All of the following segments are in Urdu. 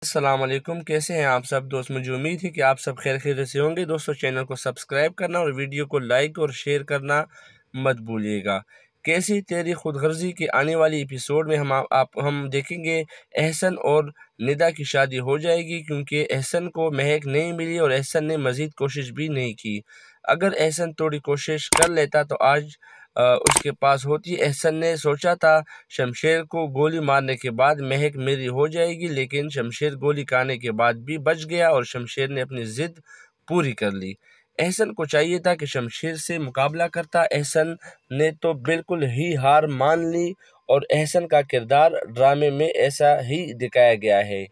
السلام علیکم، کیسے ہیں آپ سب دوست؟ مجھے امید ہے کہ آپ سب خیر خیریت سے ہوں گے۔ دوستو، چینل کو سبسکرائب کرنا اور ویڈیو کو لائک اور شیئر کرنا مت بھولیے گا۔ کیسی تیری خود غرضی کے آنے والی ایپیسوڈ میں ہم دیکھیں گے احسن اور ندا کی شادی ہو جائے گی، کیونکہ احسن کو مہک نہیں ملی اور احسن نے مزید کوشش بھی نہیں کی۔ اگر احسن تھوڑی کوشش کر لیتا تو آج اس کے پاس ہوتی۔ احسن نے سوچا تھا شمشیر کو گولی مارنے کے بعد مہک میری ہو جائے گی، لیکن شمشیر گولی کھانے کے بعد بھی بچ گیا اور شمشیر نے اپنی ضد پوری کر لی۔ احسن کو چاہیے تھا کہ شمشیر سے مقابلہ کرتا، احسن نے تو بالکل ہی ہار مان لی، اور احسن کا کردار ڈرامے میں ایسا ہی دکھایا گیا ہے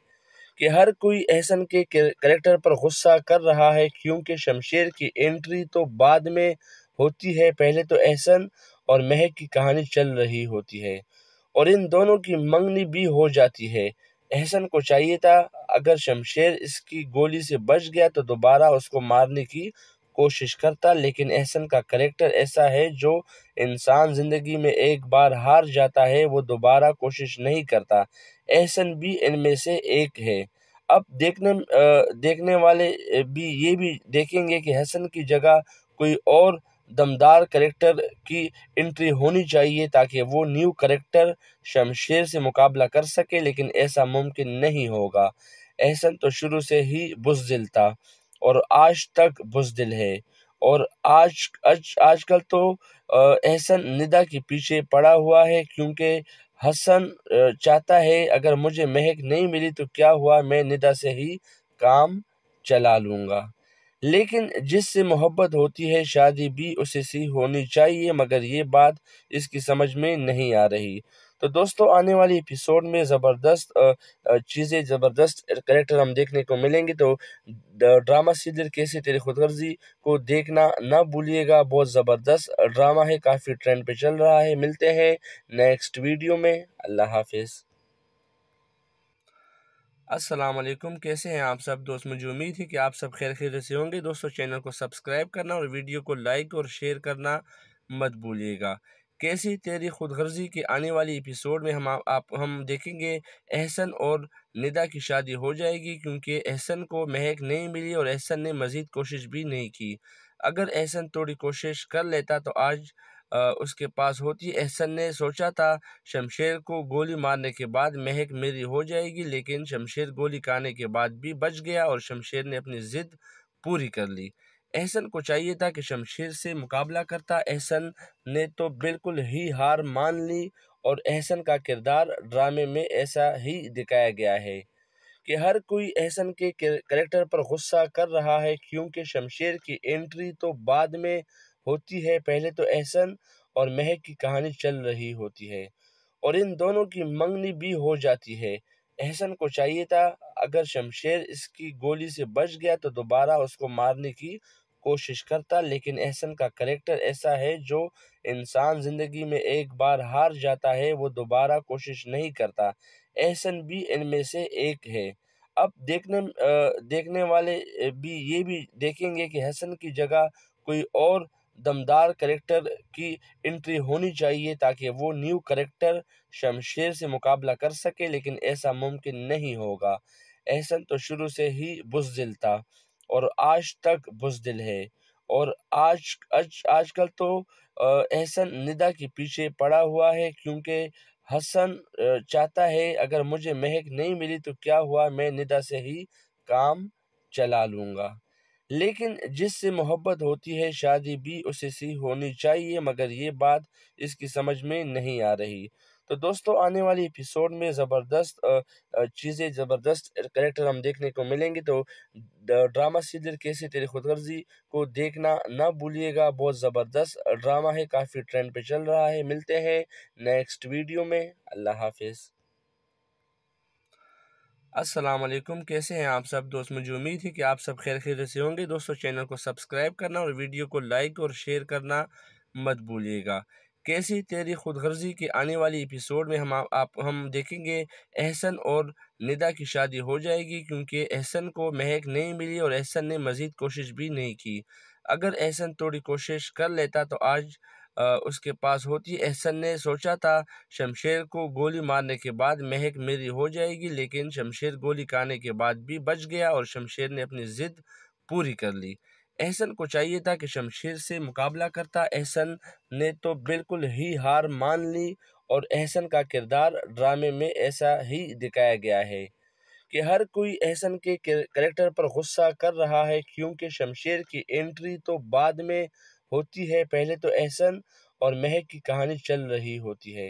کہ ہر کوئی احسن کے کریکٹر پر غصہ کر رہا ہے، کیونکہ شمشیر کی انٹری تو بعد میں ہوتی ہے، پہلے تو احسن اور مہک کی کہانی چل رہی ہوتی ہے اور ان دونوں کی منگنی بھی ہو جاتی ہے۔ احسن کو چاہیے تھا اگر شمشیر اس کی گولی سے بچ گیا تو دوبارہ اس کو مارنے کی کوشش کرتا، لیکن احسن کا کریکٹر ایسا ہے جو انسان زندگی میں ایک بار ہار جاتا ہے وہ دوبارہ کوشش نہیں کرتا۔ احسن بھی ان میں سے ایک ہے۔ اب دیکھنے والے بھی یہ بھی دیکھیں گے کہ حسن کی جگہ کوئی اور دمدار کریکٹر کی انٹری ہونی چاہیے تاکہ وہ نیو کریکٹر شمشیر سے مقابلہ کر سکے، لیکن ایسا ممکن نہیں ہوگا۔ احسن تو شروع سے ہی بزدل تھا اور آج تک بزدل ہے، اور آج کل تو احسن ندا کے پیچھے پڑا ہوا ہے، کیونکہ حسن چاہتا ہے اگر مجھے مہک نہیں ملی تو کیا ہوا، میں ندا سے ہی کام چلا لوں گا۔ لیکن جس سے محبت ہوتی ہے شادی بھی اسی سے ہونی چاہیے، مگر یہ بات اس کی سمجھ میں نہیں آ رہی۔ تو دوستو، آنے والی ایپیسوڈ میں زبردست زبردست کریکٹر ہم دیکھنے کو ملیں گے، تو ڈرامہ سیریل کیسی تیری خود غرضی کو دیکھنا نہ بھولیے گا۔ بہت زبردست ڈرامہ ہے، کافی ٹرینڈ پہ چل رہا ہے۔ ملتے ہیں نیکسٹ ویڈیو میں۔ اللہ حافظ۔ السلام علیکم، کیسے ہیں آپ سب دوست؟ مجھے امید ہے کہ آپ سب خیر خیریت سے ہوں گے۔ دوستو، چینل کو سبسکرائب کرنا اور ویڈیو کو لائک اور شیئر کرنا مت بھولیے گا۔ کیسی تیری خود غرضی کے آنے والی ایپیسوڈ میں ہم دیکھیں گے احسن اور ندا کی شادی ہو جائے گی، کیونکہ احسن کو مہک نہیں ملی اور احسن نے مزید کوشش بھی نہیں کی۔ اگر احسن تھوڑی کوشش کر لیتا تو آج اس کے پاس ہوتی۔ احسن نے سوچا تھا شمشیر کو گولی مارنے کے بعد مہک میری ہو جائے گی، لیکن شمشیر گولی کھانے کے بعد بھی بچ گیا اور شمشیر نے اپنی ضد پوری کر لی۔ احسن کو چاہیے تھا کہ شمشیر سے مقابلہ کرتا، احسن نے تو بالکل ہی ہار مان لی، اور احسن کا کردار ڈرامے میں ایسا ہی دکھایا گیا ہے کہ ہر کوئی احسن کے کریکٹر پر غصہ کر رہا ہے، کیونکہ شمشیر کی انٹری تو بعد میں ہوتی ہے، پہلے تو احسن اور مہک کی کہانی چل رہی ہوتی ہے اور ان دونوں کی منگنی بھی ہو جاتی ہے۔ احسن کو چاہیے تھا اگر شمشیر اس کی گولی سے بچ گیا تو دوبارہ اس کو مارنے کی کوشش کرتا، لیکن احسن کا کریکٹر ایسا ہے جو انسان زندگی میں ایک بار ہار جاتا ہے وہ دوبارہ کوشش نہیں کرتا۔ احسن بھی ان میں سے ایک ہے۔ اب دیکھنے والے بھی یہ بھی دیکھیں گے کہ حسن کی جگہ کوئی اور دمدار کریکٹر کی انٹری ہونی چاہیے تاکہ وہ نیو کریکٹر شمشیر سے مقابلہ کر سکے، لیکن ایسا ممکن نہیں ہوگا۔ احسن تو شروع سے ہی بزدل تھا اور آج تک بزدل ہے، اور آج کل تو احسن ندا کے پیچھے پڑا ہوا ہے، کیونکہ حسن چاہتا ہے اگر مجھے مہک نہیں ملی تو کیا ہوا، میں ندا سے ہی کام چلا لوں گا۔ لیکن جس سے محبت ہوتی ہے شادی بھی اسی سے ہونی چاہیے، مگر یہ بات اس کی سمجھ میں نہیں آ رہی۔ تو دوستو، آنے والی ایپیسوڈ میں زبردست کریکٹر ہم دیکھنے کو ملیں گے، تو ڈرامہ سیریل کیسی تیری خود غرضی کو دیکھنا نہ بھولیے گا۔ بہت زبردست ڈرامہ ہے، کافی ٹرینڈ پہ چل رہا ہے۔ ملتے ہیں نیکسٹ ویڈیو میں۔ اللہ حافظ۔ السلام علیکم، کیسے ہیں آپ سب دوست؟ مجھے امید ہے کہ آپ سب خیر خیریت سے ہوں گے۔ دوستو، چینل کو سبسکرائب کرنا اور ویڈیو کو لائک اور شیئر کرنا مت بھولیے گا۔ کیسی تیری خود غرضی کے آنے والی ایپیسوڈ میں ہم دیکھیں گے احسن اور ندا کی شادی ہو جائے گی، کیونکہ احسن کو مہک نہیں ملی اور احسن نے مزید کوشش بھی نہیں کی۔ اگر احسن تھوڑی کوشش کر لیتا تو آج اس کے پاس ہوتی۔ احسن نے سوچا تھا شمشیر کو گولی مارنے کے بعد مہک میری ہو جائے گی، لیکن شمشیر گولی کھانے کے بعد بھی بچ گیا اور شمشیر نے اپنی ضد پوری کر لی۔ احسن کو چاہیے تھا کہ شمشیر سے مقابلہ کرتا، احسن نے تو بالکل ہی ہار مان لی، اور احسن کا کردار ڈرامے میں ایسا ہی دکھایا گیا ہے کہ ہر کوئی احسن کے کریکٹر پر غصہ کر رہا ہے، کیونکہ شمشیر کی انٹری تو بعد میں ہوتی ہے، پہلے تو احسن اور مہک کی کہانی چل رہی ہوتی ہے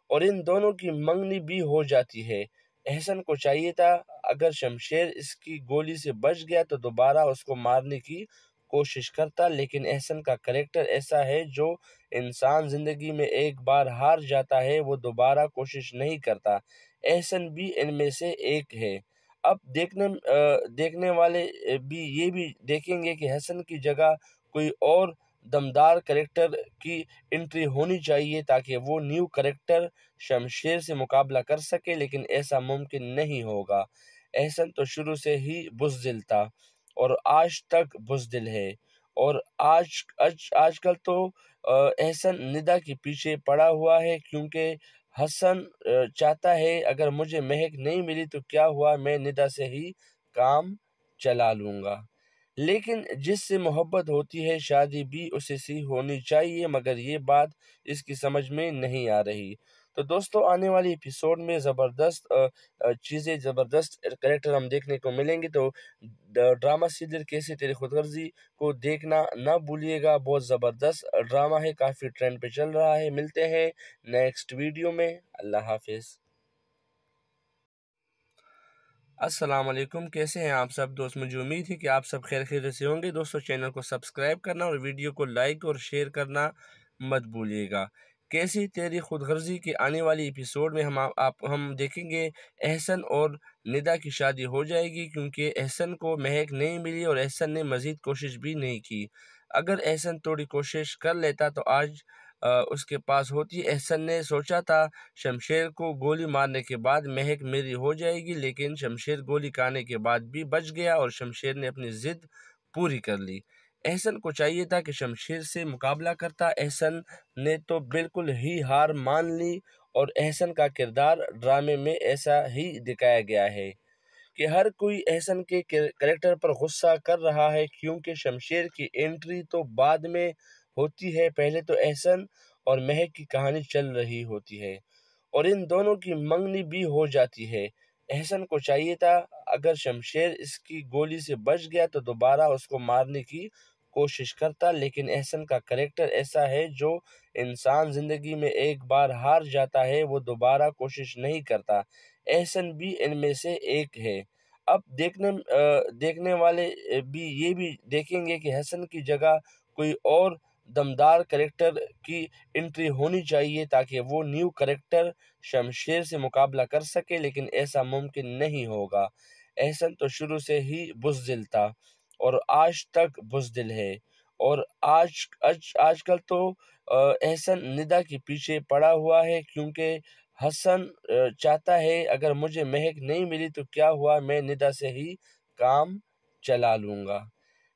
اور ان دونوں کی منگنی بھی ہو جاتی ہے۔ احسن کو چاہیے تھا اگر شمشیر اس کی گولی سے بچ گیا تو دوبارہ اس کو مارنے کی کوشش کرتا، لیکن احسن کا کریکٹر ایسا ہے جو انسان زندگی میں ایک بار ہار جاتا ہے وہ دوبارہ کوشش نہیں کرتا۔ احسن بھی ان میں سے ایک ہے۔ اب دیکھنے والے بھی یہ بھی دیکھیں گے کہ حسن کی جگہ کوئی اور دمدار کریکٹر کی انٹری ہونی چاہیے تاکہ وہ نیو کریکٹر شمشیر سے مقابلہ کر سکے، لیکن ایسا ممکن نہیں ہوگا۔ احسن تو شروع سے ہی بزدل تھا اور آج تک بزدل ہے، اور آج کل تو احسن ندا کے پیچھے پڑا ہوا ہے، کیونکہ حسن چاہتا ہے اگر مجھے مہک نہیں ملی تو کیا ہوا، میں ندا سے ہی کام چلا لوں گا۔ لیکن جس سے محبت ہوتی ہے شادی بھی اسی سے ہونی چاہیے، مگر یہ بات اس کی سمجھ میں نہیں آ رہی۔ تو دوستو آنے والی ایپیسوڈ میں زبردست چیزیں، زبردست کریکٹر ہم دیکھنے کو ملیں گے، تو ڈرامہ سیریل کیسی تیری خود غرضی کو دیکھنا نہ بھولیے گا۔ بہت زبردست ڈرامہ ہے، کافی ٹرینڈ پہ چل رہا ہے۔ ملتے ہیں نیکسٹ ویڈیو میں، اللہ حافظ۔ السلام علیکم، کیسے ہیں آپ سب دوست؟ مجھے امید ہے کہ آپ سب خیر خیریت سے ہوں گے۔ دوستو چینل کو سبسکرائب کرنا اور ویڈیو کو لائک اور شیئر کرنا مت بھولیے گا۔ کیسی تیری خود غرضی کے آنے والی ایپیسوڈ میں ہم دیکھیں گے احسن اور ندا کی شادی ہو جائے گی، کیونکہ احسن کو مہک نہیں ملی اور احسن نے مزید کوشش بھی نہیں کی۔ اگر احسن تھوڑی کوشش کر لیتا تو آج اس کے پاس ہوتی۔ احسن نے سوچا تھا شمشیر کو گولی مارنے کے بعد مہک میری ہو جائے گی، لیکن شمشیر گولی کھانے کے بعد بھی بچ گیا اور شمشیر نے اپنی ضد پوری کر لی۔ احسن کو چاہیے تھا کہ شمشیر سے مقابلہ کرتا، احسن نے تو بالکل ہی ہار مان لی، اور احسن کا کردار ڈرامے میں ایسا ہی دکھایا گیا ہے کہ ہر کوئی احسن کے کریکٹر پر غصہ کر رہا ہے، کیونکہ شمشیر کی انٹری تو بعد میں ہوتی ہے، پہلے تو احسن اور مہک کی کہانی چل رہی ہوتی ہے اور ان دونوں کی منگنی بھی ہو جاتی ہے۔ احسن کو چاہیے تھا اگر شمشیر اس کی گولی سے بچ گیا تو دوبارہ اس کو مارنے کی کوشش کرتا، لیکن احسن کا کریکٹر ایسا ہے جو انسان زندگی میں ایک بار ہار جاتا ہے وہ دوبارہ کوشش نہیں کرتا۔ احسن بھی ان میں سے ایک ہے۔ اب دیکھنے والے بھی یہ بھی دیکھیں گے کہ حسن کی جگہ کوئی اور دمدار کریکٹر کی انٹری ہونی چاہیے تاکہ وہ نیو کریکٹر شمشیر سے مقابلہ کر سکے، لیکن ایسا ممکن نہیں ہوگا۔ احسن تو شروع سے ہی بزدل تھا اور آج تک بزدل ہے، اور آج کل تو احسن ندا کے پیچھے پڑا ہوا ہے، کیونکہ حسن چاہتا ہے اگر مجھے مہک نہیں ملی تو کیا ہوا، میں ندا سے ہی کام چلا لوں گا۔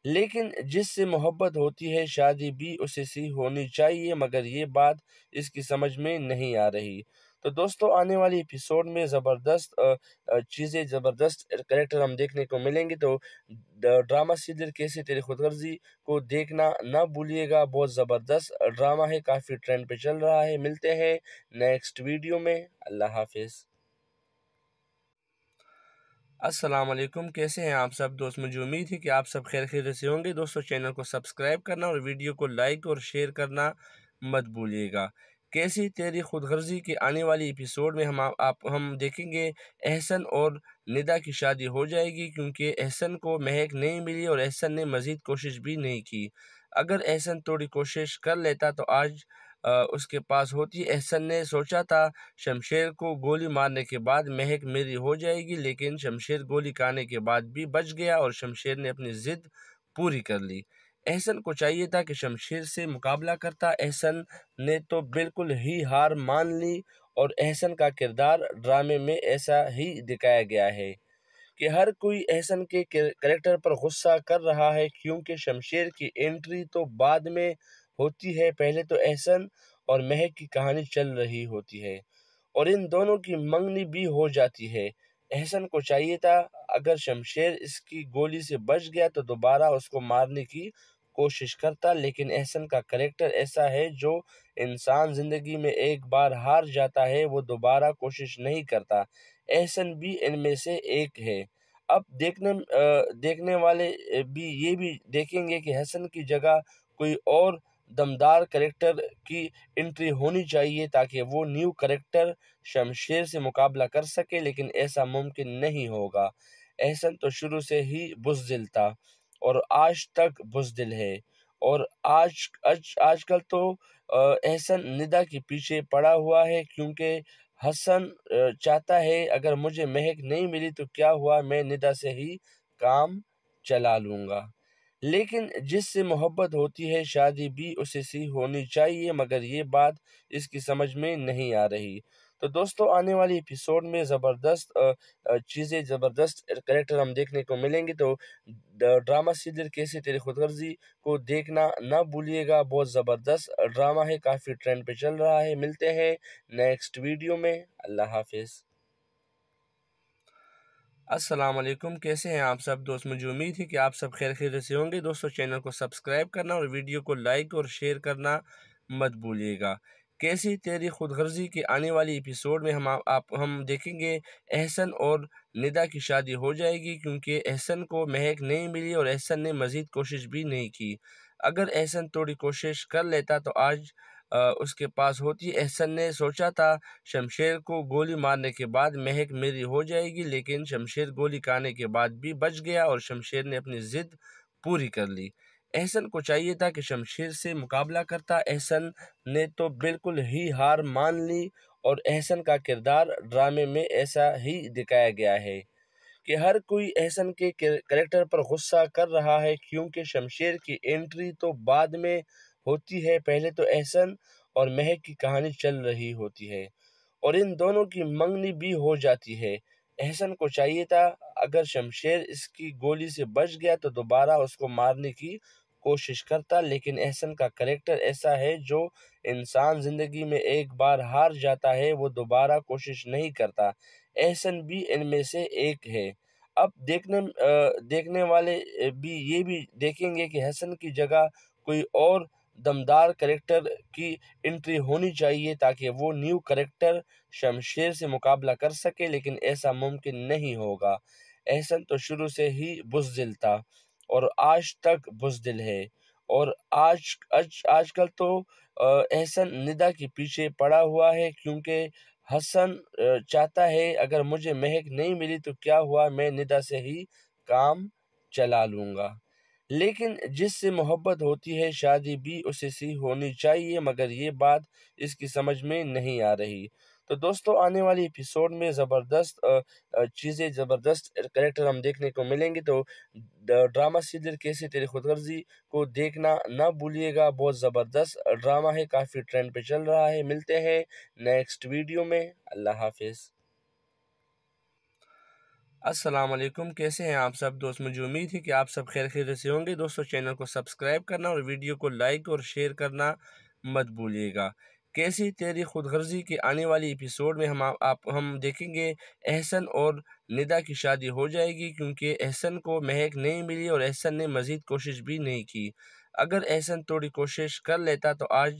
لیکن جس سے محبت ہوتی ہے شادی بھی اسی سے ہونی چاہیے، مگر یہ بات اس کی سمجھ میں نہیں آ رہی۔ تو دوستو آنے والی ایپیسوڈ میں زبردست چیزیں، زبردست کریکٹر ہم دیکھنے کو ملیں گے، تو ڈرامہ سیریل کیسی تیری خود غرضی کو دیکھنا نہ بھولیے گا۔ بہت زبردست ڈرامہ ہے، کافی ٹرینڈ پہ چل رہا ہے۔ ملتے ہیں نیکسٹ ویڈیو میں، اللہ حافظ۔ السلام علیکم، کیسے ہیں آپ سب دوست؟ مجھے امید ہے کہ آپ سب خیر خیریت سے ہوں گے۔ دوستو چینل کو سبسکرائب کرنا اور ویڈیو کو لائک اور شیئر کرنا مت بھولیے گا۔ کیسی تیری خود غرضی کے آنے والی ایپیسوڈ میں ہم دیکھیں گے احسن اور ندا کی شادی ہو جائے گی، کیونکہ احسن کو مہک نہیں ملی اور احسن نے مزید کوشش بھی نہیں کی۔ اگر احسن تھوڑی کوشش کر لیتا تو آج اس کے پاس ہوتی۔ احسن نے سوچا تھا شمشیر کو گولی مارنے کے بعد مہک میری ہو جائے گی، لیکن شمشیر گولی کھانے کے بعد بھی بچ گیا اور شمشیر نے اپنی ضد پوری کر لی۔ احسن کو چاہیے تھا کہ شمشیر سے مقابلہ کرتا، احسن نے تو بالکل ہی ہار مان لی، اور احسن کا کردار ڈرامے میں ایسا ہی دکھایا گیا ہے کہ ہر کوئی احسن کے کریکٹر پر غصہ کر رہا ہے، کیونکہ شمشیر کی انٹری تو بعد میں ہوتی ہے پہلے تو احسن اور مہک کی کہانی چل رہی ہوتی ہے اور ان دونوں کی منگنی بھی ہو جاتی ہے۔ احسن کو چاہیے تھا اگر شمشیر اس کی گولی سے بچ گیا تو دوبارہ اس کو مارنے کی کوشش کرتا، لیکن احسن کا کریکٹر ایسا ہے جو انسان زندگی میں ایک بار ہار جاتا ہے وہ دوبارہ کوشش نہیں کرتا۔ احسن بھی ان میں سے ایک ہے۔ اب دیکھنے والے بھی یہ بھی دیکھیں گے کہ حسن کی جگہ کوئی اور دمدار کریکٹر کی انٹری ہونی چاہیے تاکہ وہ نیو کریکٹر شمشیر سے مقابلہ کر سکے، لیکن ایسا ممکن نہیں ہوگا۔ احسن تو شروع سے ہی بزدل تھا اور آج تک بزدل ہے، اور آج کل تو احسن ندا کے پیچھے پڑا ہوا ہے، کیونکہ حسن چاہتا ہے اگر مجھے مہک نہیں ملی تو کیا ہوا، میں ندا سے ہی کام چلا لوں گا۔ لیکن جس سے محبت ہوتی ہے شادی بھی اسی سے ہونی چاہیے، مگر یہ بات اس کی سمجھ میں نہیں آ رہی۔ تو دوستو آنے والی ایپیسوڈ میں زبردست زبردست کریکٹر ہم دیکھنے کو ملیں گے، تو ڈرامہ سیریل کیسی تیری خود غرضی کو دیکھنا نہ بھولیے گا۔ بہت زبردست ڈرامہ ہے، کافی ٹرینڈ پہ چل رہا ہے۔ ملتے ہیں نیکسٹ ویڈیو میں، اللہ حافظ۔ السلام علیکم، کیسے ہیں آپ سب دوست؟ مجھے امید ہے کہ آپ سب خیر خیریت سے ہوں گے۔ دوستو چینل کو سبسکرائب کرنا اور ویڈیو کو لائک اور شیئر کرنا مت بھولیے گا۔ کیسی تیری خود غرضی کی آنے والی ایپیسوڈ میں ہم دیکھیں گے احسن اور ندا کی شادی ہو جائے گی، کیونکہ احسن کو مہک نہیں ملی اور احسن نے مزید کوشش بھی نہیں کی۔ اگر احسن تھوڑی کوشش کر لیتا تو آج اس کے پاس ہوتی۔ احسن نے سوچا تھا شمشیر کو گولی مارنے کے بعد مہک میری ہو جائے گی، لیکن شمشیر گولی کھانے کے بعد بھی بچ گیا اور شمشیر نے اپنی ضد پوری کر لی۔ احسن کو چاہیے تھا کہ شمشیر سے مقابلہ کرتا، احسن نے تو بالکل ہی ہار مان لی، اور احسن کا کردار ڈرامے میں ایسا ہی دکھایا گیا ہے کہ ہر کوئی احسن کے کریکٹر پر غصہ کر رہا ہے، کیونکہ شمشیر کی انٹری تو بعد میں ہوتی ہے پہلے تو احسن اور مہک کی کہانی چل رہی ہوتی ہے اور ان دونوں کی منگنی بھی ہو جاتی ہے۔ احسن کو چاہیے تھا اگر شمشیر اس کی گولی سے بچ گیا تو دوبارہ اس کو مارنے کی کوشش کرتا، لیکن احسن کا کریکٹر ایسا ہے جو انسان زندگی میں ایک بار ہار جاتا ہے وہ دوبارہ کوشش نہیں کرتا۔ احسن بھی ان میں سے ایک ہے۔ اب دیکھنے والے بھی یہ بھی دیکھیں گے کہ حسن کی جگہ کوئی اور دمدار کریکٹر کی انٹری ہونی چاہیے تاکہ وہ نیو کریکٹر شمشیر سے مقابلہ کر سکے، لیکن ایسا ممکن نہیں ہوگا۔ احسن تو شروع سے ہی بزدل تھا اور آج تک بزدل ہے، اور آج کل تو احسن ندا کے پیچھے پڑا ہوا ہے، کیونکہ حسن چاہتا ہے اگر مجھے مہک نہیں ملی تو کیا ہوا، میں ندا سے ہی کام چلا لوں گا۔ لیکن جس سے محبت ہوتی ہے شادی بھی اسی سے ہونی چاہیے، مگر یہ بات اس کی سمجھ میں نہیں آ رہی۔ تو دوستو آنے والی ایپیسوڈ میں زبردست کریکٹر ہم دیکھنے کو ملیں گے، تو ڈرامہ سیریل کیسی تیری خود غرضی کو دیکھنا نہ بھولیے گا۔ بہت زبردست ڈرامہ ہے، کافی ٹرینڈ پہ چل رہا ہے۔ ملتے ہیں نیکسٹ ویڈیو میں، اللہ حافظ۔ السلام علیکم، کیسے ہیں آپ سب دوست؟ مجھے امید ہے کہ آپ سب خیر خیریت سے ہوں گے۔ دوستو چینل کو سبسکرائب کرنا اور ویڈیو کو لائک اور شیئر کرنا مت بھولیے گا۔ کیسی تیری خود غرضی کی آنے والی ایپیسوڈ میں ہم دیکھیں گے احسن اور ندا کی شادی ہو جائے گی، کیونکہ احسن کو مہک نہیں ملی اور احسن نے مزید کوشش بھی نہیں کی۔ اگر احسن تھوڑی کوشش کر لیتا تو آج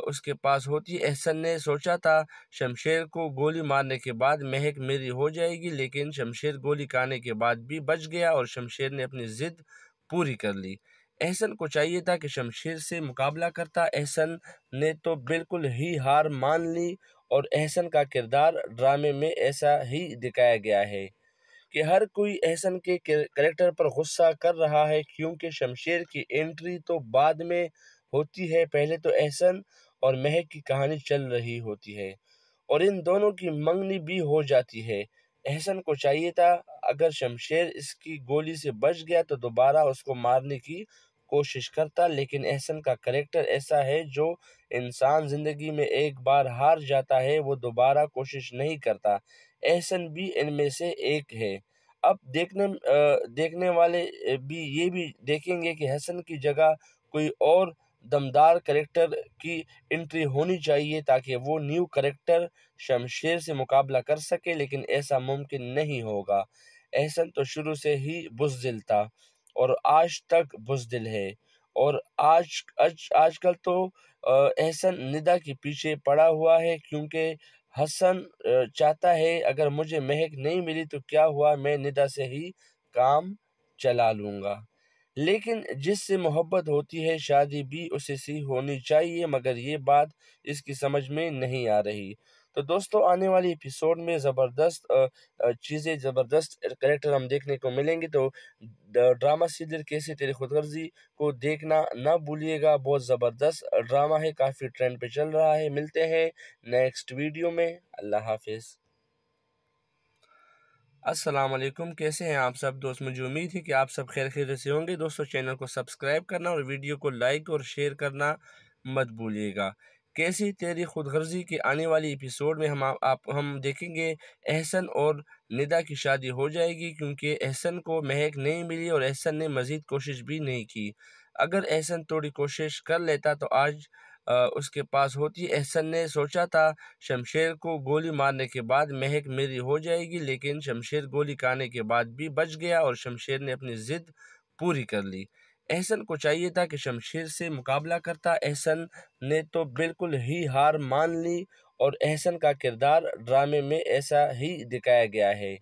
اس کے پاس ہوتی۔ احسن نے سوچا تھا شمشیر کو گولی مارنے کے بعد مہک میری ہو جائے گی، لیکن شمشیر گولی کھانے کے بعد بھی بچ گیا اور شمشیر نے اپنی ضد پوری کر لی۔ احسن کو چاہیے تھا کہ شمشیر سے مقابلہ کرتا، احسن نے تو بالکل ہی ہار مان لی، اور احسن کا کردار ڈرامے میں ایسا ہی دکھایا گیا ہے کہ ہر کوئی احسن کے کریکٹر پر غصہ کر رہا ہے، کیونکہ شمشیر کی انٹری تو بعد میں ہوتی ہے پہلے تو احسن اور مہک کی کہانی چل رہی ہوتی ہے اور ان دونوں کی منگنی بھی ہو جاتی ہے۔ احسن کو چاہیے تھا اگر شمشیر اس کی گولی سے بچ گیا تو دوبارہ اس کو مارنے کی کوشش کرتا، لیکن احسن کا کریکٹر ایسا ہے جو انسان زندگی میں ایک بار ہار جاتا ہے وہ دوبارہ کوشش نہیں کرتا۔ احسن بھی ان میں سے ایک ہے۔ اب دیکھنے والے بھی یہ بھی دیکھیں گے کہ حسن کی جگہ کوئی اور دمدار کریکٹر کی انٹری ہونی چاہیے تاکہ وہ نیو کریکٹر شمشیر سے مقابلہ کر سکے، لیکن ایسا ممکن نہیں ہوگا۔ احسن تو شروع سے ہی بزدل تھا اور آج تک بزدل ہے، اور آج کل تو احسن ندا کے پیچھے پڑا ہوا ہے، کیونکہ حسن چاہتا ہے اگر مجھے مہک نہیں ملی تو کیا ہوا، میں ندا سے ہی کام چلا لوں گا۔ لیکن جس سے محبت ہوتی ہے شادی بھی اسی سے ہونی چاہیے، مگر یہ بات اس کی سمجھ میں نہیں آ رہی۔ تو دوستو آنے والی ایپیسوڈ میں زبردست زبردست کریکٹر ہم دیکھنے کو ملیں گے، تو ڈرامہ سیریل کیسی تیری خود غرضی کو دیکھنا نہ بھولیے گا۔ بہت زبردست ڈرامہ ہے، کافی ٹرینڈ پہ چل رہا ہے۔ ملتے ہیں نیکسٹ ویڈیو میں، اللہ حافظ۔ السلام علیکم، کیسے ہیں آپ سب دوست؟ مجھے امید ہے کہ آپ سب خیر خیریت سے ہوں گے۔ دوستو چینل کو سبسکرائب کرنا اور ویڈیو کو لائک اور شیئر کرنا مت بھولیے گا۔ کیسی تیری خود غرضی کے آنے والی ایپیسوڈ میں ہم دیکھیں گے احسن اور ندا کی شادی ہو جائے گی، کیونکہ احسن کو مہک نہیں ملی اور احسن نے مزید کوشش بھی نہیں کی۔ اگر احسن تھوڑی کوشش کر لیتا تو آج اس کے پاس ہوتی۔ احسن نے سوچا تھا شمشیر کو گولی مارنے کے بعد مہک میری ہو جائے گی، لیکن شمشیر گولی کھانے کے بعد بھی بچ گیا اور شمشیر نے اپنی ضد پوری کر لی۔ احسن کو چاہیے تھا کہ شمشیر سے مقابلہ کرتا، احسن نے تو بالکل ہی ہار مان لی، اور احسن کا کردار ڈرامے میں ایسا ہی دکھایا گیا ہے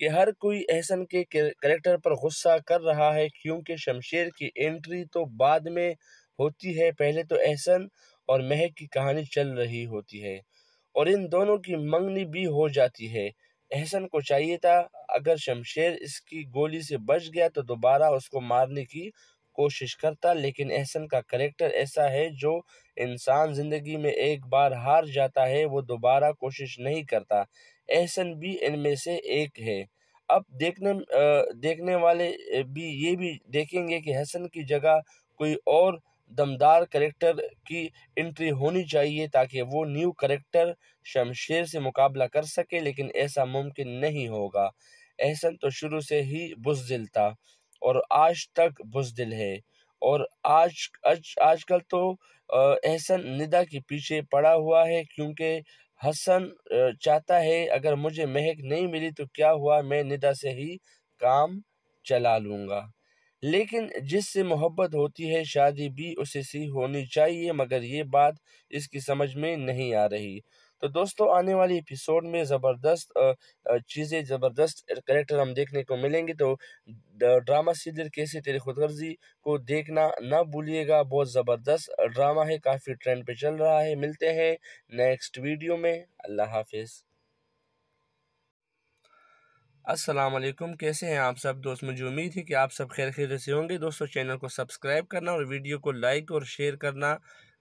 کہ ہر کوئی احسن کے کریکٹر پر غصہ کر رہا ہے، کیونکہ شمشیر کی انٹری تو بعد میں ہوتی ہے، پہلے تو احسن اور مہک کی کہانی چل رہی ہوتی ہے اور ان دونوں کی منگنی بھی ہو جاتی ہے۔ احسن کو چاہیے تھا اگر شمشیر اس کی گولی سے بچ گیا تو دوبارہ اس کو مارنے کی کوشش کرتا، لیکن احسن کا کریکٹر ایسا ہے جو انسان زندگی میں ایک بار ہار جاتا ہے وہ دوبارہ کوشش نہیں کرتا۔ احسن بھی ان میں سے ایک ہے۔ اب دیکھنے والے بھی یہ بھی دیکھیں گے کہ حسن کی جگہ کوئی اور دمدار کریکٹر کی انٹری ہونی چاہیے تاکہ وہ نیو کریکٹر شمشیر سے مقابلہ کر سکے، لیکن ایسا ممکن نہیں ہوگا۔ احسن تو شروع سے ہی بزدل تھا اور آج تک بزدل ہے، اور آج کل تو احسن ندا کے پیچھے پڑا ہوا ہے، کیونکہ حسن چاہتا ہے اگر مجھے مہک نہیں ملی تو کیا ہوا، میں ندا سے ہی کام چلا لوں گا۔ لیکن جس سے محبت ہوتی ہے شادی بھی اسی سے ہونی چاہیے، مگر یہ بات اس کی سمجھ میں نہیں آ رہی۔ تو دوستو آنے والی ایپیسوڈ میں زبردست کریکٹر ہم دیکھنے کو ملیں گے، تو ڈرامہ سیریل کیسی تیری خود غرضی کو دیکھنا نہ بھولیے گا۔ بہت زبردست ڈرامہ ہے، کافی ٹرینڈ پہ چل رہا ہے۔ ملتے ہیں نیکسٹ ویڈیو میں، اللہ حافظ۔ السلام علیکم، کیسے ہیں آپ سب دوست؟ مجھے امید ہے کہ آپ سب خیر خیریت سے ہوں گے۔ دوستو چینل کو سبسکرائب کرنا اور ویڈیو کو لائک اور شیئر کرنا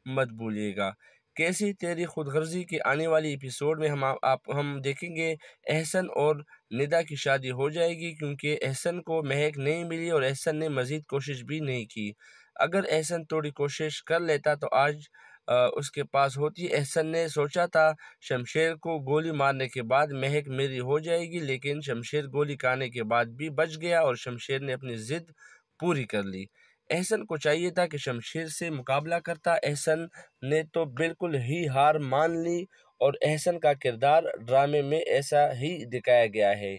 مت بھولیے گا۔ کیسی تیری خود غرضی کے آنے والی ایپیسوڈ میں ہم دیکھیں گے احسن اور ندا کی شادی ہو جائے گی، کیونکہ احسن کو مہک نہیں ملی اور احسن نے مزید کوشش بھی نہیں کی۔ اگر احسن تھوڑی کوشش کر لیتا تو آج اس کے پاس ہوتی۔ احسن نے سوچا تھا شمشیر کو گولی مارنے کے بعد مہک میری ہو جائے گی، لیکن شمشیر گولی کھانے کے بعد بھی بچ گیا اور شمشیر نے اپنی ضد پوری کر لی۔ احسن کو چاہیے تھا کہ شمشیر سے مقابلہ کرتا، احسن نے تو بالکل ہی ہار مان لی، اور احسن کا کردار ڈرامے میں ایسا ہی دکھایا گیا ہے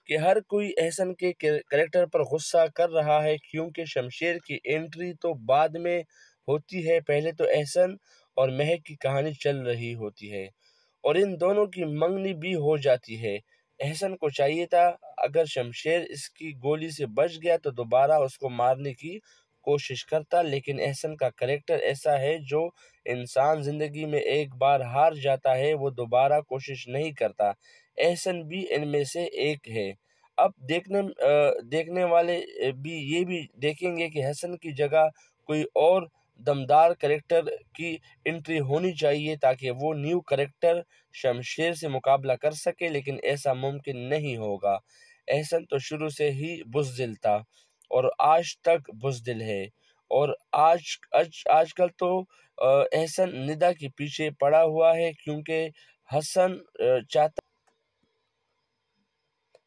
کہ ہر کوئی احسن کے کریکٹر پر غصہ کر رہا ہے، کیونکہ شمشیر کی انٹری تو بعد میں ہوتی ہے، پہلے تو احسن اور مہک کی کہانی چل رہی ہوتی ہے اور ان دونوں کی منگنی بھی ہو جاتی ہے۔ احسن کو چاہیے تھا اگر شمشیر اس کی گولی سے بچ گیا تو دوبارہ اس کو مارنے کی کوشش کرتا، لیکن احسن کا کریکٹر ایسا ہے جو انسان زندگی میں ایک بار ہار جاتا ہے وہ دوبارہ کوشش نہیں کرتا۔ احسن بھی ان میں سے ایک ہے۔ اب دیکھنے والے بھی یہ بھی دیکھیں گے کہ حسن کی جگہ کوئی اور دمدار کریکٹر کی انٹری ہونی چاہیے تاکہ وہ نیو کریکٹر شمشیر سے مقابلہ کر سکے، لیکن ایسا ممکن نہیں ہوگا۔ احسن تو شروع سے ہی بزدل تھا اور آج تک بزدل ہے، اور آج کل تو احسن ندا کے پیچھے پڑا ہوا ہے، کیونکہ حسن چاہتا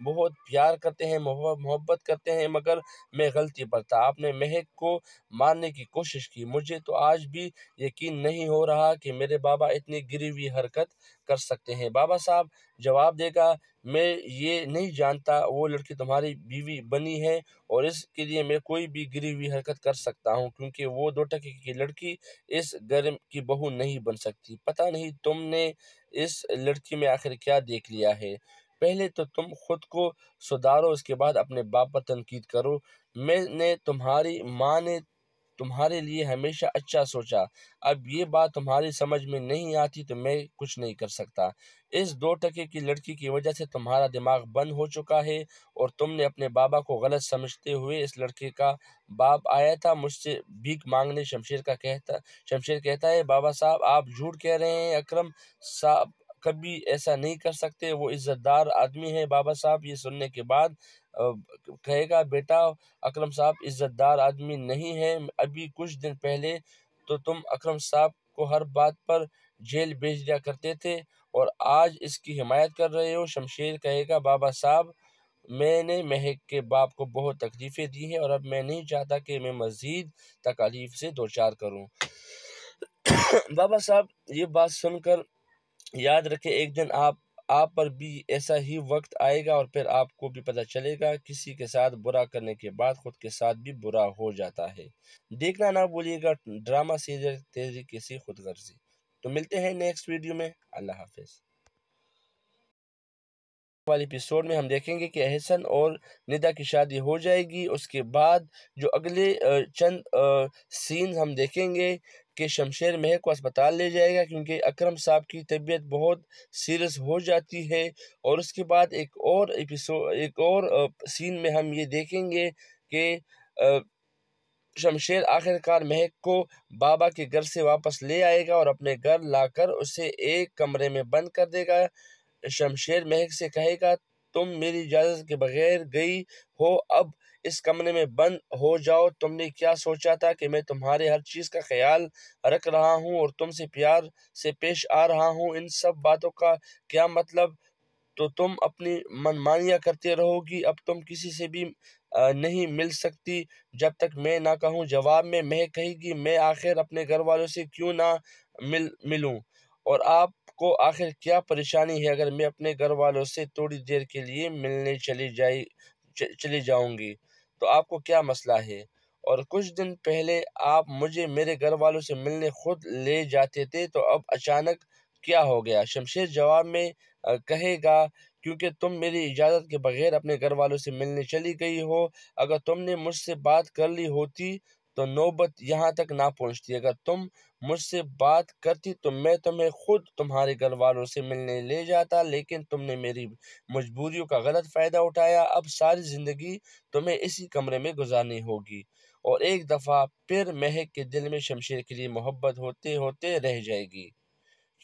بہت پیار کرتے ہیں، محبت کرتے ہیں، مگر میں غلطی پر تھا۔ آپ نے مہک کو مارنے کی کوشش کی۔ مجھے تو آج بھی یقین نہیں ہو رہا کہ میرے بابا اتنی گری ہوئی حرکت کر سکتے ہیں۔ بابا صاحب جواب دے گا، میں یہ نہیں جانتا وہ لڑکی تمہاری بیوی بنی ہے اور اس کے لیے میں کوئی بھی گری ہوئی حرکت کر سکتا ہوں، کیونکہ وہ 2 ٹکے کی لڑکی اس گھر کی بہو نہیں بن سکتی۔ پتہ نہیں تم نے اس لڑکی میں آخر کیا دیکھ لیا ہے۔ پہلے تو تم خود کو سدھارو، اس کے بعد اپنے باپ پر تنقید کرو۔ میں نے تمہاری ماں نے تمہارے لیے ہمیشہ اچھا سوچا، اب یہ بات تمہاری سمجھ میں نہیں آتی تو میں کچھ نہیں کر سکتا۔ اس 2 ٹکے کی لڑکی کی وجہ سے تمہارا دماغ بند ہو چکا ہے اور تم نے اپنے بابا کو غلط سمجھتے ہوئے اس لڑکے کا باپ آیا تھا مجھ سے بھیک مانگنے۔ شمشیر کہتا ہے، بابا صاحب آپ جھوٹ کہہ رہے ہیں، اکرم صاحب کبھی ایسا نہیں کر سکتے، وہ عزت دار آدمی ہے۔ بابا صاحب یہ سننے کے بعد کہے گا، بیٹا اکرم صاحب عزت دار آدمی نہیں ہے، ابھی کچھ دن پہلے تو تم اکرم صاحب کو ہر بات پر جیل بھیج دیا کرتے تھے اور آج اس کی حمایت کر رہے ہو۔ شمشیر کہے گا، بابا صاحب میں نے مہک کے باپ کو بہت تکلیفیں دی ہیں اور اب میں نہیں چاہتا کہ میں مزید تکالیف سے دوچار کروں۔ بابا صاحب یہ بات سن کر یاد رکھے، ایک دن آپ پر بھی ایسا ہی وقت آئے گا اور پھر آپ کو بھی پتہ چلے گا کسی کے ساتھ برا کرنے کے بعد خود کے ساتھ بھی برا ہو جاتا ہے۔ دیکھنا نہ بھولیے گا ڈرامہ سیریل تیری کیسی خود غرضی۔ تو ملتے ہیں نیکسٹ ویڈیو میں، اللہ حافظ۔ والی ایپیسوڈ میں ہم دیکھیں گے کہ احسن اور ندا کی شادی ہو جائے گی۔ اس کے بعد جو اگلے چند سین ہم دیکھیں گے کہ شمشیر مہک کو اسپتال لے جائے گا کیونکہ اکرم صاحب کی طبیعت بہت سیریس ہو جاتی ہے، اور اس کے بعد ایک اور سین میں ہم یہ دیکھیں گے کہ شمشیر آخر کار مہک کو بابا کے گھر سے واپس لے آئے گا اور اپنے گھر لا کر اسے ایک کمرے میں بند کر دے گا۔ شمشیر مہک سے کہے گا، تم میری اجازت کے بغیر گئی ہو، اب اس کمرے میں بند ہو جاؤ۔ تم نے کیا سوچا تھا کہ میں تمہارے ہر چیز کا خیال رکھ رہا ہوں اور تم سے پیار سے پیش آ رہا ہوں؟ ان سب باتوں کا کیا مطلب؟ تو تم اپنی منمانیاں کرتے رہو گی، اب تم کسی سے بھی نہیں مل سکتی جب تک میں نہ کہوں۔ جواب میں مہک کہے گی، میں آخر اپنے گھر والوں سے کیوں نہ ملوں، اور آپ کو آخر کیا پریشانی ہے اگر میں اپنے گھر والوں سے تھوڑی دیر کے لیے ملنے چلی جاؤں گی، تو آپ کو کیا مسئلہ ہے؟ اور کچھ دن پہلے آپ مجھے میرے گھر والوں سے ملنے خود لے جاتے تھے، تو اب اچانک کیا ہو گیا؟ شمشیر جواب میں کہے گا، کیونکہ تم میری اجازت کے بغیر اپنے گھر والوں سے ملنے چلی گئی ہو۔ اگر تم نے مجھ سے بات کر لی ہوتی تو نوبت یہاں تک نہ پہنچتی۔ اگر تم مجھ سے بات کرتی تو میں تمہیں خود تمہارے گھر والوں سے ملنے لے جاتا، لیکن تم نے میری مجبوریوں کا غلط فائدہ اٹھایا۔ اب ساری زندگی تمہیں اسی کمرے میں گزارنی ہوگی۔ اور ایک دفعہ پھر مہک کے دل میں شمشیر کے لیے محبت ہوتے ہوتے رہ جائے گی،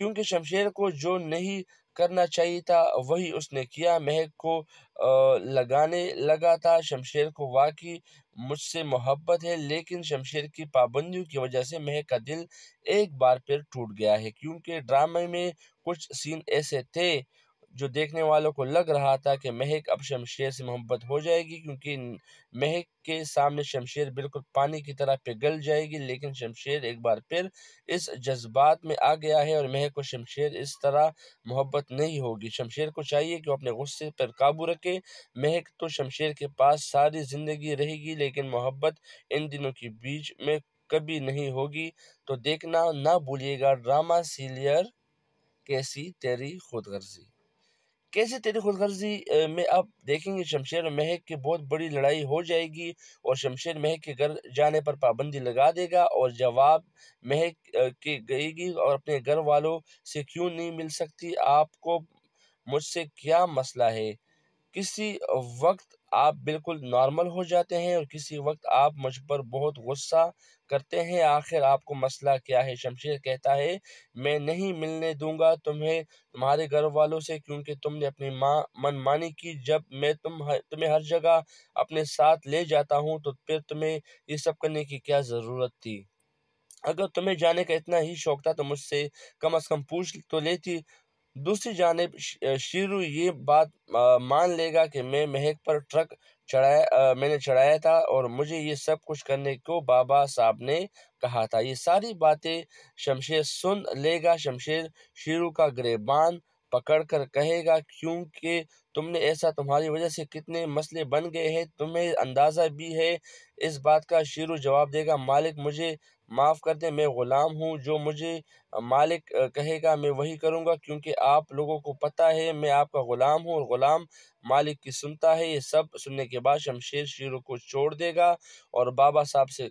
کیونکہ شمشیر کو جو نہیں کرنا چاہیے تھا وہی اس نے کیا، مہک کو لگانے لگا تھا۔ شمشیر کو واقعی مجھ سے محبت ہے، لیکن شمشیر کی پابندیوں کی وجہ سے مہک کا دل ایک بار پھر ٹوٹ گیا ہے، کیونکہ ڈرامے میں کچھ سین ایسے تھے جو دیکھنے والوں کو لگ رہا تھا کہ مہک اب شمشیر سے محبت ہو جائے گی، کیونکہ مہک کے سامنے شمشیر بالکل پانی کی طرح پگھل جائے گی، لیکن شمشیر ایک بار پھر اس جذبات میں آ گیا ہے اور مہک کو شمشیر اس طرح محبت نہیں ہوگی۔ شمشیر کو چاہیے کہ وہ اپنے غصے پر قابو رکھے۔ مہک تو شمشیر کے پاس ساری زندگی رہے گی، لیکن محبت ان دنوں کے بیچ میں کبھی نہیں ہوگی۔ تو دیکھنا نہ بھولیے گا ڈرامہ سیریل کیسی تیری خود غرضی۔ کیسی تیری خود غرضی میں اب دیکھیں گے شمشیر اور مہک کی بہت بڑی لڑائی ہو جائے گی اور شمشیر مہک کے گھر جانے پر پابندی لگا دے گا، اور جواب مہک کے گئے گی اور اپنے گھر والوں سے کیوں نہیں مل سکتی، آپ کو مجھ سے کیا مسئلہ ہے؟ کسی وقت آپ بالکل نارمل ہو جاتے ہیں اور کسی وقت آپ مجھ پر بہت غصہ کرتے ہیں، آخر آپ کو مسئلہ کیا ہے؟ شمشیر کہتا ہے، میں نہیں ملنے دوں گا تمہارے گھر والوں سے، کیونکہ تم نے اپنی من مانی کی۔ جب میں تمہیں ہر جگہ اپنے ساتھ لے جاتا ہوں تو پھر تمہیں یہ سب کرنے کی کیا ضرورت تھی؟ اگر تمہیں جانے کا اتنا ہی شوق تھا تو مجھ سے کم از کم پوچھ تو لیتی۔ دوسری جانب شیرو یہ بات مان لے گا کہ میں مہک پر ٹرک میں نے چڑھایا تھا اور مجھے یہ سب کچھ کرنے کو بابا صاحب نے کہا تھا۔ یہ ساری باتیں شمشیر سن لے گا۔ شمشیر شیرو کا گریبان پکڑ کر کہے گا کیونکہ تم نے ایسا تمہاری وجہ سے کتنے مسئلے بن گئے ہیں، تمہیں اندازہ بھی ہے اس بات کا؟ شیرو جواب دے گا مالک مجھے معاف کر دیں، میں غلام ہوں، جو مجھے مالک کہے گا میں وہی کروں گا، کیونکہ آپ لوگوں کو پتہ ہے میں آپ کا غلام ہوں اور غلام مالک کی سنتا ہے۔ یہ سب سننے کے بعد شمشیر شیرو کو چھوڑ دے گا اور بابا صاحب سے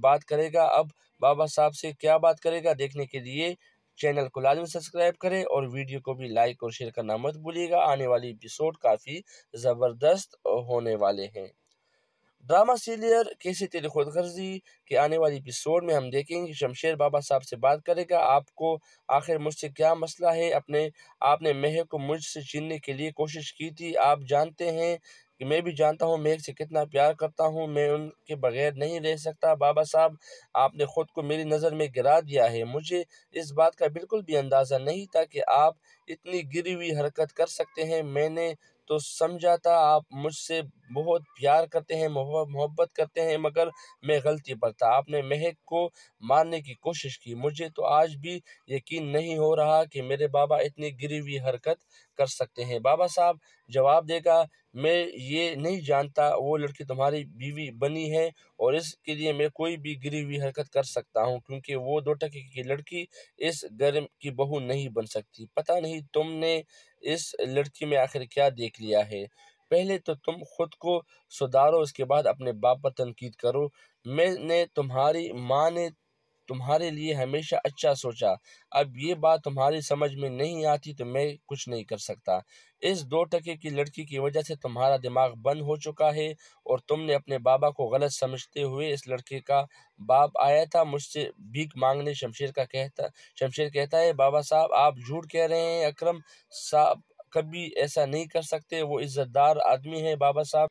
بات کرے گا۔ اب بابا صاحب سے کیا بات کرے گا دیکھنے کے لیے چینل کو لازمی سبسکرائب کریں اور ویڈیو کو بھی لائک اور شیئر کرنا مت بھولیے گا۔ آنے والی ایپیسوڈ کافی زبردست ہونے والے ہیں۔ ڈرامہ سیریل کیسی تیری خود غرضی کے آنے والی ایپیسوڈ میں ہم دیکھیں گے کہ شمشیر بابا صاحب سے بات کرے گا، آپ کو آخر مجھ سے کیا مسئلہ ہے؟ آپ نے مہک کو مجھ سے چھیننے کے لیے کوشش کی تھی، آپ جانتے ہیں کہ میں بھی جانتا ہوں مہک سے کتنا پیار کرتا ہوں، میں ان کے بغیر نہیں رہ سکتا۔ بابا صاحب آپ نے خود کو میری نظر میں گرا دیا ہے، مجھے اس بات کا بالکل بھی اندازہ نہیں تھا کہ آپ اتنی گری ہوئی حرکت کر سکتے ہیں، میں نے تو سمجھا تھا آپ مجھ سے بہت پیار کرتے ہیں، محبت کرتے ہیں، مگر میں غلطی پر تھا، آپ نے مہک کو مارنے کی کوشش کی، مجھے تو آج بھی یقین نہیں ہو رہا کہ میرے بابا اتنی گری ہوئی حرکت کر سکتے ہیں۔ بابا صاحب جواب دے گا میں یہ نہیں جانتا، وہ لڑکی تمہاری بیوی بنی ہے اور اس کے لیے میں کوئی بھی گری ہوئی حرکت کر سکتا ہوں، کیونکہ وہ 2 ٹکے کی لڑکی اس گھر کی بہو نہیں بن سکتی۔ پتہ نہیں تم نے اس لڑکی میں آخر کیا دیکھ لیا ہے، پہلے تو تم خود کو سدھارو، اس کے بعد اپنے باپ پر تنقید کرو۔ تمہاری ماں نے تمہارے لیے ہمیشہ اچھا سوچا، اب یہ بات تمہاری سمجھ میں نہیں آتی تو میں کچھ نہیں کر سکتا۔ اس 2 ٹکے کی لڑکی کی وجہ سے تمہارا دماغ بند ہو چکا ہے اور تم نے اپنے بابا کو غلط سمجھتے ہوئے اس لڑکے کا باپ آیا تھا مجھ سے بھیک مانگنے۔ شمشیر کہتا ہے بابا صاحب آپ جھوٹ کہہ رہے ہیں، اکرم صاحب کبھی ایسا نہیں کر سکتے، وہ عزت دار آدمی ہے۔ بابا صاحب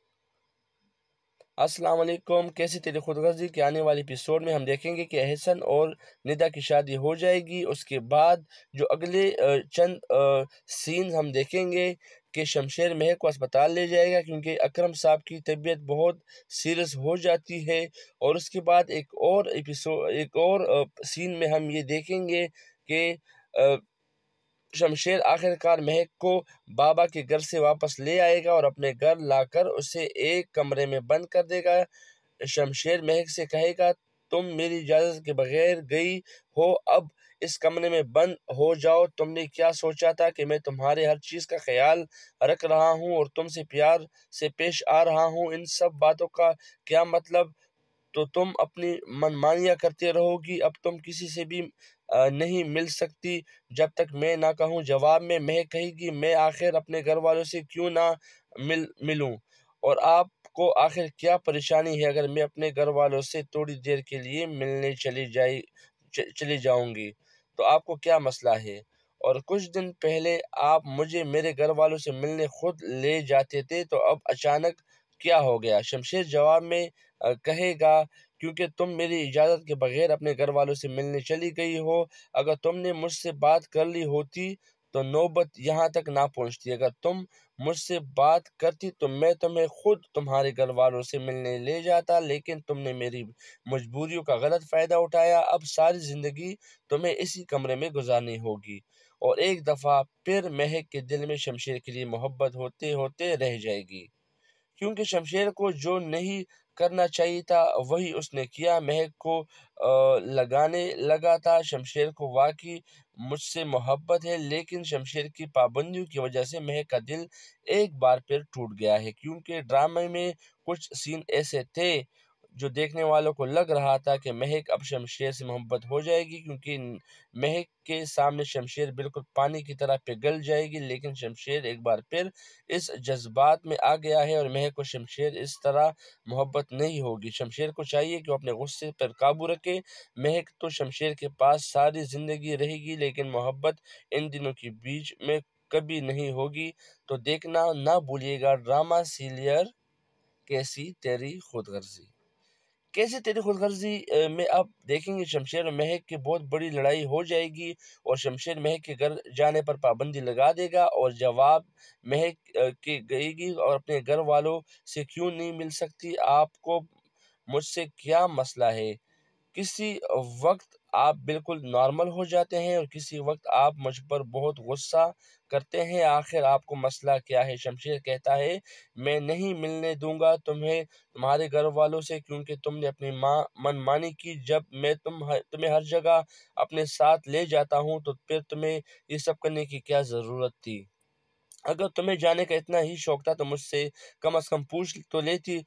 السلام علیکم، کیسی تیری خود غرضی کے آنے والی ایپیسوڈ میں ہم دیکھیں گے کہ احسن اور ندا کی شادی ہو جائے گی۔ اس کے بعد جو اگلے چند سین ہم دیکھیں گے کہ شمشیر مہک کو اسپتال لے جائے گا کیونکہ اکرم صاحب کی طبیعت بہت سیریس ہو جاتی ہے، اور اس کے بعد ایک اور سین میں ہم یہ دیکھیں گے کہ شمشیر آخرکار مہک کو بابا کے گھر سے واپس لے آئے گا اور اپنے گھر لا کر اسے ایک کمرے میں بند کر دے گا۔ شمشیر مہک سے کہے گا تم میری اجازت کے بغیر گئی ہو، اب اس کمرے میں بند ہو جاؤ، تم نے کیا سوچا تھا کہ میں تمہارے ہر چیز کا خیال رکھ رہا ہوں اور تم سے پیار سے پیش آ رہا ہوں، ان سب باتوں کا کیا مطلب؟ تو تم اپنی منمانیاں کرتے رہو گی، اب تم کسی سے بھی نہیں مل سکتی جب تک میں نہ کہوں۔ جواب میں مہک کہے گی میں آخر اپنے گھر والوں سے کیوں نہ ملوں، اور آپ کو آخر کیا پریشانی ہے اگر میں اپنے گھر والوں سے تھوڑی دیر کے لیے ملنے چلی جاؤں گی تو آپ کو کیا مسئلہ ہے؟ اور کچھ دن پہلے آپ مجھے میرے گھر والوں سے ملنے خود لے جاتے تھے، تو اب اچانک کیا ہو گیا؟ شمشیر جواب میں کہے گا کیونکہ تم میری اجازت کے بغیر اپنے گھر والوں سے ملنے چلی گئی ہو، اگر تم نے مجھ سے بات کر لی ہوتی تو نوبت یہاں تک نہ پہنچتی، اگر تم مجھ سے بات کرتی تو میں تمہیں خود تمہارے گھر والوں سے ملنے لے جاتا، لیکن تم نے میری مجبوریوں کا غلط فائدہ اٹھایا، اب ساری زندگی تمہیں اسی کمرے میں گزارنی ہوگی۔ اور ایک دفعہ پھر مہک کے دل میں شمشیر کے لیے محبت ہوتے ہوتے رہ جائے گی، کیونکہ شمشیر کو جو نہیں کرنا چاہیے تھا وہی اس نے کیا، مہک کو لگانے لگا تھا۔ شمشیر کو واقعی مجھ سے محبت ہے، لیکن شمشیر کی پابندیوں کی وجہ سے مہک کا دل ایک بار پھر ٹوٹ گیا ہے، کیونکہ ڈرامے میں کچھ سین ایسے تھے جو دیکھنے والوں کو لگ رہا تھا کہ مہک اب شمشیر سے محبت ہو جائے گی، کیونکہ مہک کے سامنے شمشیر بالکل پانی کی طرح پگھل جائے گی، لیکن شمشیر ایک بار پھر اس جذبات میں آ گیا ہے اور مہک کو شمشیر اس طرح محبت نہیں ہوگی۔ شمشیر کو چاہیے کہ وہ اپنے غصے پر قابو رکھے، مہک تو شمشیر کے پاس ساری زندگی رہے گی، لیکن محبت ان دنوں کے بیچ میں کبھی نہیں ہوگی۔ تو دیکھنا نہ بھولیے گا ڈرامہ سیریل کیسی تیری خود غرضی۔ کیسے تیری خود غرضی میں اب دیکھیں گے شمشیر اور مہک کی بہت بڑی لڑائی ہو جائے گی اور شمشیر مہک کے گھر جانے پر پابندی لگا دے گا اور جواب مہک کے گئے گی اور اپنے گھر والوں سے کیوں نہیں مل سکتی، آپ کو مجھ سے کیا مسئلہ ہے؟ کسی وقت آپ بالکل نارمل ہو جاتے ہیں اور کسی وقت آپ مجھ پر بہت غصہ کرتے ہیں، آخر آپ کو مسئلہ کیا ہے؟ شمشیر کہتا ہے میں نہیں ملنے دوں گا تمہیں تمہارے گھر والوں سے، کیونکہ تم نے اپنی من مانی کی، جب میں تمہیں ہر جگہ اپنے ساتھ لے جاتا ہوں تو پھر تمہیں یہ سب کرنے کی کیا ضرورت تھی؟ اگر تمہیں جانے کا اتنا ہی شوق تھا تو مجھ سے کم از کم پوچھ تو لیتی۔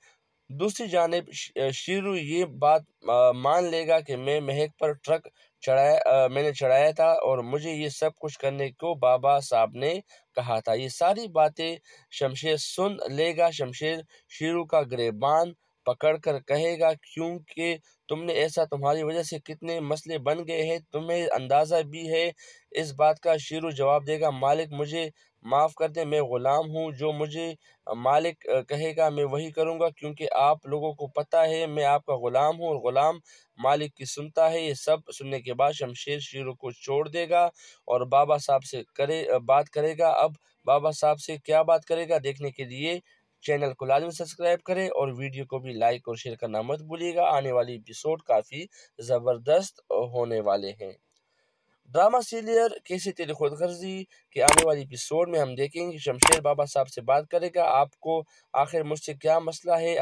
دوسری جانب شیرو یہ بات مان لے گا کہ میں مہک پر ٹرک میں نے چڑھایا تھا اور مجھے یہ سب کچھ کرنے کو بابا صاحب نے کہا تھا۔ یہ ساری باتیں شمشیر سن لے گا۔ شمشیر شیرو کا گریبان پکڑ کر کہے گا کیونکہ تم نے ایسا تمہاری وجہ سے کتنے مسئلے بن گئے ہیں، تمہیں اندازہ بھی ہے اس بات کا؟ شیرو جواب دے گا مالک مجھے معاف کر دیں، میں غلام ہوں، جو مجھے مالک کہے گا میں وہی کروں گا، کیونکہ آپ لوگوں کو پتہ ہے میں آپ کا غلام ہوں اور غلام مالک کی سنتا ہے۔ یہ سب سننے کے بعد شمشیر شیرو کو چھوڑ دے گا اور بابا صاحب سے بات کرے گا۔ اب بابا صاحب سے کیا بات کرے گا دیکھنے کے لیے چینل کو لازمی سبسکرائب کریں اور ویڈیو کو بھی لائک اور شیئر کرنا مت بھولیے گا۔ آنے والی ایپیسوڈ کافی زبردست ہونے والے ہیں۔ ڈرامہ سیریل کیسے تیری خود غرضی کے آنے والی ایپیسوڈ میں ہم دیکھیں گے شمشیر بابا صاحب سے بات کرے گا، آپ کو آخر مجھ سے کیا مسئلہ ہے؟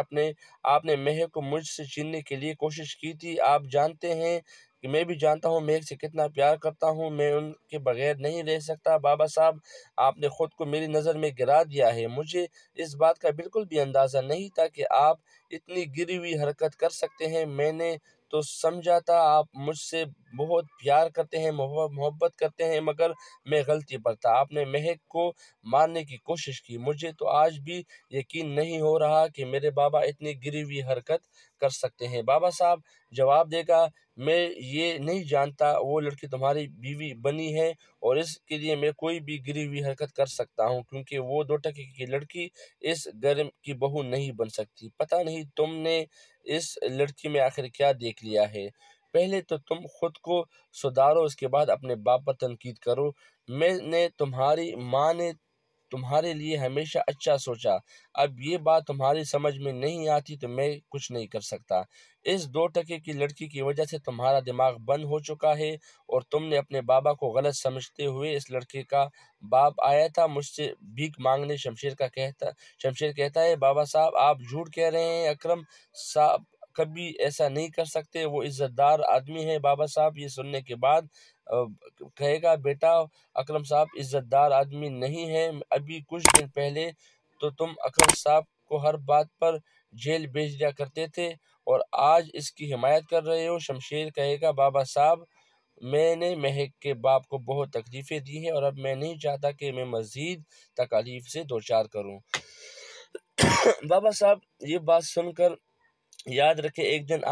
آپ نے مہک کو مجھ سے چھیننے کے لیے کوشش کی تھی، آپ جانتے ہیں کہ میں بھی جانتا ہوں مہک سے کتنا پیار کرتا ہوں، میں ان کے بغیر نہیں رہ سکتا۔ بابا صاحب آپ نے خود کو میری نظر میں گرا دیا ہے، مجھے اس بات کا بالکل بھی اندازہ نہیں تھا کہ آپ اتنی گری ہوئی حرکت کر سکتے ہیں، میں نے تو سمجھا تھا آپ مجھ سے بہت پیار کرتے ہیں، محبت کرتے ہیں، مگر میں غلطی پر تھا، آپ نے مہک کو مارنے کی کوشش کی، مجھے تو آج بھی یقین نہیں ہو رہا کہ میرے بابا اتنی گری ہوئی حرکت کر سکتے ہیں۔ بابا صاحب جواب دے گا میں یہ نہیں جانتا وہ لڑکی تمہاری بیوی بنی ہے اور اس کے لیے میں کوئی بھی گری ہوئی حرکت کر سکتا ہوں، کیونکہ وہ 2 ٹکے کی لڑکی اس گھر کی بہو نہیں بن سکتی۔ پتہ نہیں تم نے اس لڑکی میں آخر کیا دیکھ لیا ہے، پہلے تو تم خود کو سدھارو، اس کے بعد اپنے باپ پر تنقید کرو۔ میں نے تمہاری ماں نے تمہارے لیے ہمیشہ اچھا سوچا، اب یہ بات تمہاری سمجھ میں نہیں آتی تو میں کچھ نہیں کر سکتا۔ اس 2 ٹکے کی لڑکی کی وجہ سے تمہارا دماغ بند ہو چکا ہے اور تم نے اپنے بابا کو غلط سمجھتے ہوئے اس لڑکے کا باپ آیا تھا مجھ سے بھیک مانگنے۔ شمشیر کہتا ہے بابا صاحب آپ جھوٹ کہہ رہے ہیں، اکرم صاحب کبھی ایسا نہیں کر سکتے، وہ عزت دار آدمی ہے۔ بابا صاحب یہ سننے کے بعد کہے گا بیٹا اکرم صاحب عزت دار آدمی نہیں ہے، ابھی کچھ دن پہلے تو تم اکرم صاحب کو ہر بات پر جیل بھیج دیا کرتے تھے اور آج اس کی حمایت کر رہے ہو۔ شمشیر کہے گا بابا صاحب میں نے مہک کے باپ کو بہت تکلیفیں دی ہیں اور اب میں نہیں چاہتا کہ میں مزید تکالیف سے دوچار کروں۔ بابا صاحب یہ بات سن کر یاد رکھے ایک دن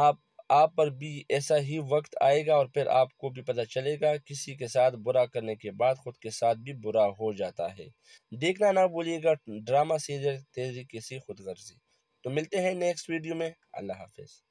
آپ پر بھی ایسا ہی وقت آئے گا اور پھر آپ کو بھی پتہ چلے گا کسی کے ساتھ برا کرنے کے بعد خود کے ساتھ بھی برا ہو جاتا ہے۔ دیکھنا نہ بھولیے گا ڈرامہ سیریل تیری کیسی خود غرضی۔ تو ملتے ہیں نیکسٹ ویڈیو میں، اللہ حافظ۔